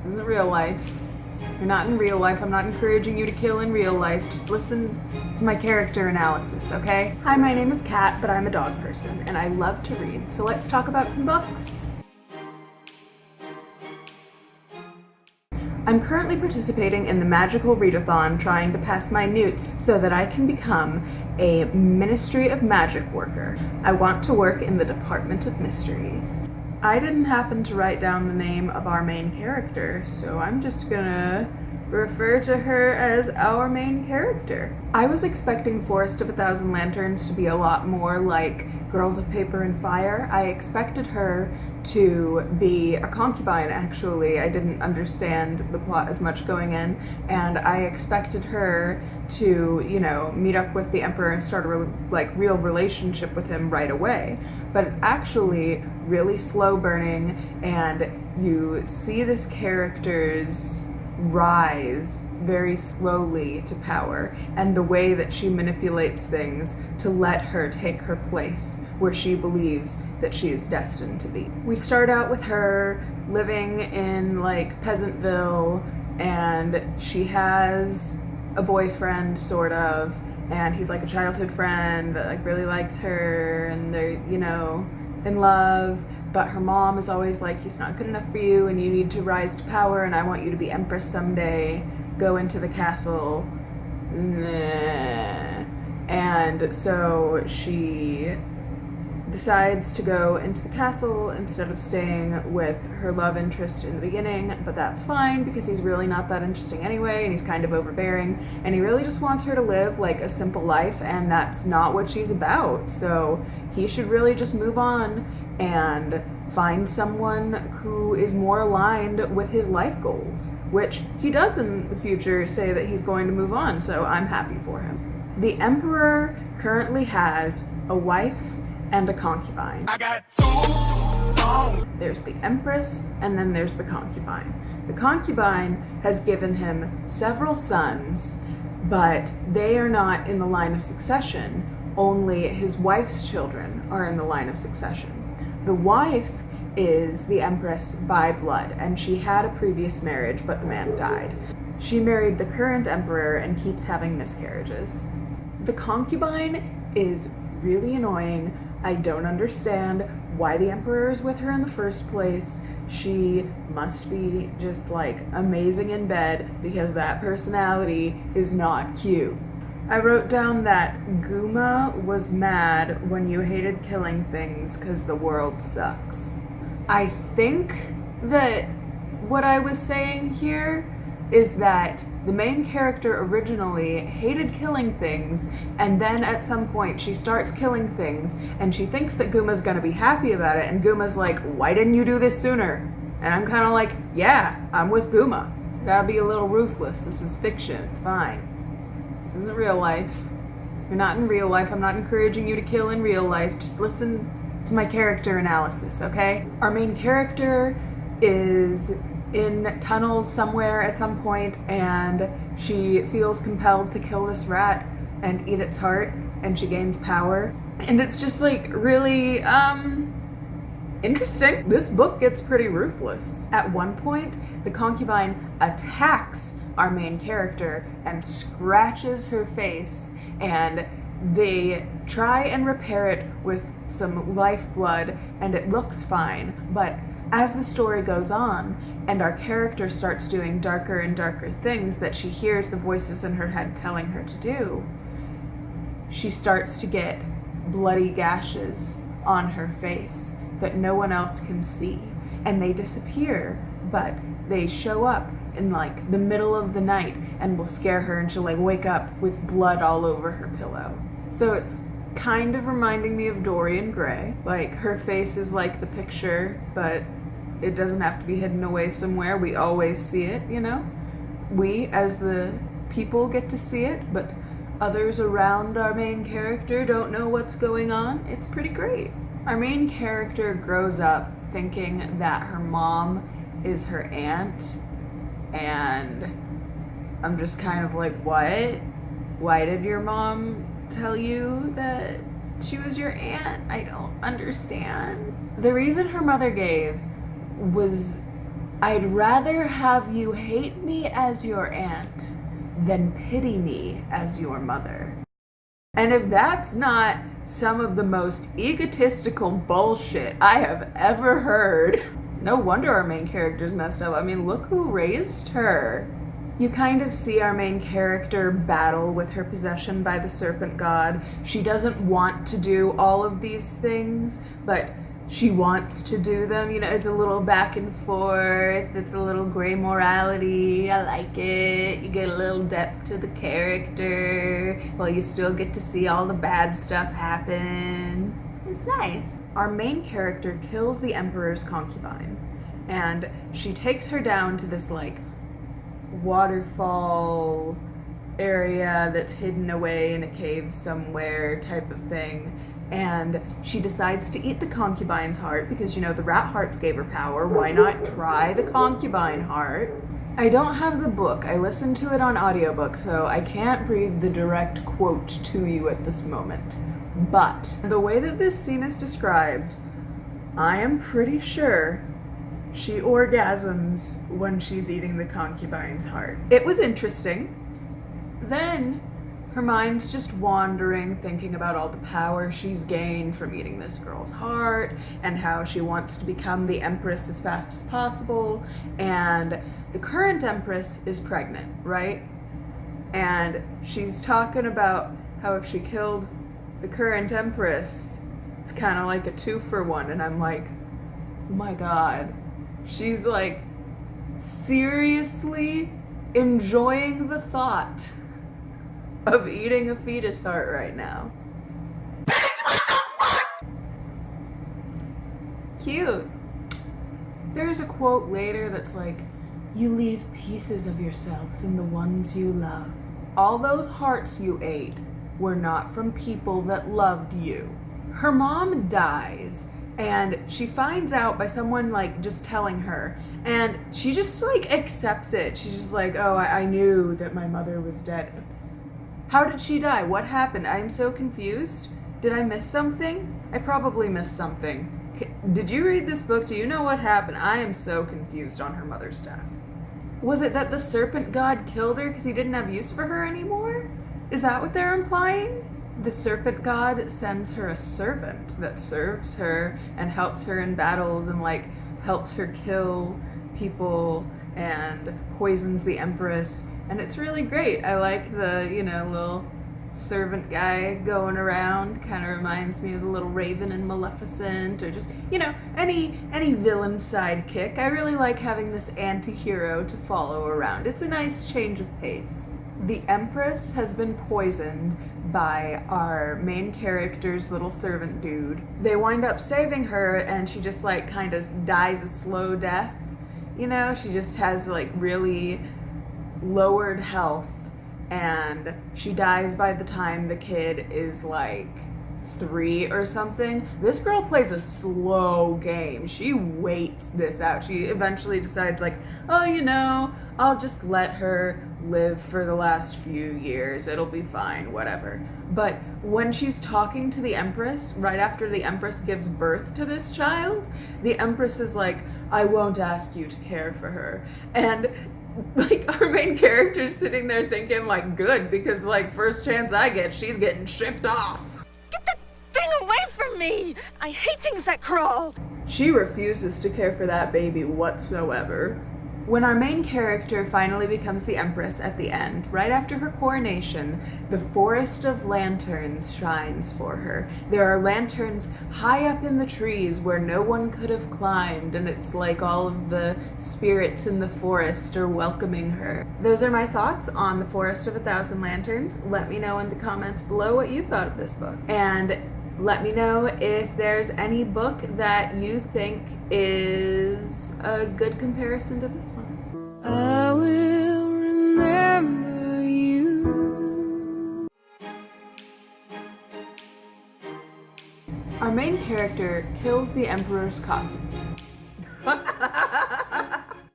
isn't real life. You're not in real life. I'm not encouraging you to kill in real life. Just listen to my character analysis, okay? Hi, my name is Kat, but I'm a dog person, and I love to read, so let's talk about some books. I'm currently participating in the Magical Readathon, trying to pass my newts so that I can become a Ministry of Magic worker. I want to work in the Department of Mysteries. I didn't happen to write down the name of our main character, so I'm just gonna refer to her as our main character. I was expecting Forest of a Thousand Lanterns to be a lot more like Girls of Paper and Fire. I expected her to be a concubine, actually. I didn't understand the plot as much going in, and I expected her to, meet up with the Emperor and start a real relationship with him right away. But it's actually really slow burning, and you see this character's rise very slowly to power, and the way that she manipulates things to let her take her place where she believes that she is destined to be. We start out with her living in Peasantville, and she has a boyfriend, sort of, and he's like a childhood friend that really likes her, and they're, in love. But her mom is always like, he's not good enough for you, and you need to rise to power, and I want you to be empress someday. Go into the castle. Nah. And so she decides to go into the castle instead of staying with her love interest in the beginning, but that's fine because he's really not that interesting anyway, and he's kind of overbearing, and he really just wants her to live a simple life, and that's not what she's about. So he should really just move on and find someone who is more aligned with his life goals, which he does in the future say that he's going to move on, so I'm happy for him. The Emperor currently has a wife and a concubine. I got two. There's the Empress, and then there's the concubine. The concubine has given him several sons, but they are not in the line of succession. Only his wife's children are in the line of succession. The wife is the Empress by blood, and she had a previous marriage, but the man died. She married the current emperor and keeps having miscarriages. The concubine is really annoying. I don't understand why the emperor is with her in the first place. She must be just amazing in bed, because that personality is not cute. I wrote down that Guma was mad when you hated killing things because the world sucks. I think that what I was saying here is that the main character originally hated killing things, and then at some point she starts killing things, and she thinks that Guma's gonna be happy about it, and Guma's like, why didn't you do this sooner? And I'm kind of like, yeah, I'm with Guma. Gotta be a little ruthless. This is fiction. It's fine. This isn't real life. You're not in real life. I'm not encouraging you to kill in real life. Just listen to my character analysis, okay? Our main character is in tunnels somewhere at some point, and she feels compelled to kill this rat and eat its heart, and she gains power. And it's just really, interesting. This book gets pretty ruthless. At one point, the concubine attacks our main character and scratches her face, and they try and repair it with some lifeblood, and it looks fine. But as the story goes on and our character starts doing darker and darker things that she hears the voices in her head telling her to do, she starts to get bloody gashes on her face that no one else can see, and they disappear, but they show up in the middle of the night and will scare her, and she'll wake up with blood all over her pillow. So it's kind of reminding me of Dorian Gray. Her face is the picture, but it doesn't have to be hidden away somewhere. We always see it, We, as the people, get to see it, but others around our main character don't know what's going on. It's pretty great. Our main character grows up thinking that her mom is her aunt, and I'm just kind of what? Why did your mom tell you that she was your aunt? I don't understand. The reason her mother gave was I'd rather have you hate me as your aunt than pity me as your mother. And if that's not some of the most egotistical bullshit I have ever heard, no wonder our main character's messed up. I mean, look who raised her. You kind of see our main character battle with her possession by the serpent god. She doesn't want to do all of these things, but she wants to do them. You know, it's a little back and forth. It's a little gray morality. I like it. You get a little depth to the character while you still get to see all the bad stuff happen. It's nice. Our main character kills the emperor's concubine, and she takes her down to this like waterfall area that's hidden away in a cave somewhere type of thing. And she decides to eat the concubine's heart because, you know, the rat hearts gave her power. Why not try the concubine heart? I don't have the book. I listened to it on audiobook, so I can't read the direct quote to you at this moment. But the way that this scene is described, I am pretty sure she orgasms when she's eating the concubine's heart. It was interesting. Then her mind's just wandering, thinking about all the power she's gained from eating this girl's heart and how she wants to become the empress as fast as possible. And the current empress is pregnant, right? And she's talking about how if she killed the current empress, it's kind of like a 2-for-1. And I'm like, oh my god. She's like seriously enjoying the thought of eating a fetus heart right now. Cute. There's a quote later that's like, you leave pieces of yourself in the ones you love. All those hearts you ate were not from people that loved you. Her mom dies, and she finds out by someone like just telling her, and she just like accepts it. She's just like, oh, I knew that my mother was dead. How did she die? What happened? I'm so confused. Did I miss something? I probably missed something. Did you read this book? Do you know what happened? I am so confused on her mother's death. Was it that the serpent god killed her because he didn't have use for her anymore? Is that what they're implying? The serpent god sends her a servant that serves her and helps her in battles and like helps her kill people and poisons the empress, and it's really great. I like the, you know, little servant guy going around. Kind of reminds me of the little Raven in Maleficent, or just, you know, any villain sidekick. I really like having this anti-hero to follow around. It's a nice change of pace. The empress has been poisoned by our main character's little servant dude. They wind up saving her, and she just like kind of dies a slow death. You know, she just has like really lowered health, and she dies by the time the kid is like 3 or something. This girl plays a slow game. She waits this out. She eventually decides like, oh, you know, I'll just let her live for the last few years. It'll be fine, whatever. But when she's talking to the Empress, right after the Empress gives birth to this child, the Empress is like, I won't ask you to care for her. And like our main character's sitting there thinking like, good, because like first chance I get, she's getting shipped off. Get that thing away from me! I hate things that crawl! She refuses to care for that baby whatsoever. When our main character finally becomes the Empress at the end, right after her coronation, the Forest of Lanterns shines for her. There are lanterns high up in the trees where no one could have climbed, and it's like all of the spirits in the forest are welcoming her. Those are my thoughts on the Forest of 1,000 Lanterns. Let me know in the comments below what you thought of this book. And let me know if there's any book that you think is a good comparison to this one. I will remember you. Our main character kills the Emperor's concubine.